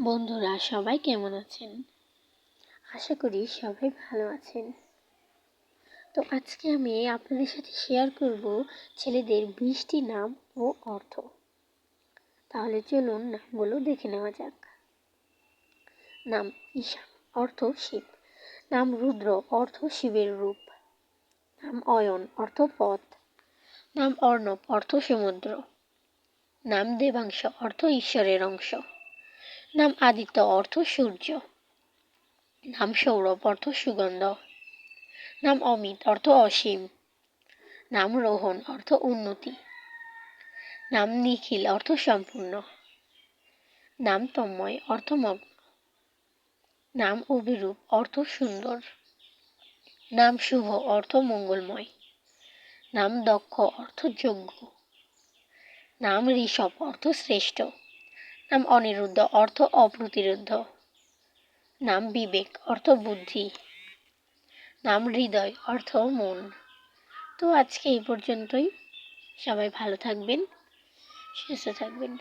বন্ধুরা সবাই কেমন আছেন? আশা করি সবাই ভালো আছেন। তো আজকে আমি আপনাদের সাথে শেয়ার করব ছেলেদের 20টি নাম ও অর্থ। তাহলে চলুন নামগুলো দেখে নেওয়া যাক। নাম ঈশান, অর্থ শিব। নাম রুদ্র, অর্থ শিবের রূপ। নাম অয়ন, অর্থ পথ। নাম অর্ণব, অর্থ সমুদ্র। নাম দেবাংশ, অর্থ ঈশ্বরের অংশ। নাম আদিত্য, অর্থ সূর্য। নাম সৌরভ, অর্থ সুগন্ধ। নাম অমিত, অর্থ অসীম। নাম রোহন, অর্থ উন্নতি। নাম নিখিল, অর্থ সম্পূর্ণ। নাম তন্ময়, অর্থ মগ্ন। নাম অভিরূপ, অর্থ সুন্দর। নাম শুভ, অর্থ মঙ্গলময়। নাম দক্ষ, অর্থ যোগ্য। নাম ঋষভ, অর্থ শ্রেষ্ঠ। নাম অনিরুদ্ধ, অর্থ অপ্রতিরোধ্য। নাম বিবেক, অর্থ বুদ্ধি। নাম হৃদয়, অর্থ মন। তো আজকে এই পর্যন্তই। সবাই ভালো থাকবেন, সুস্থ থাকবেন।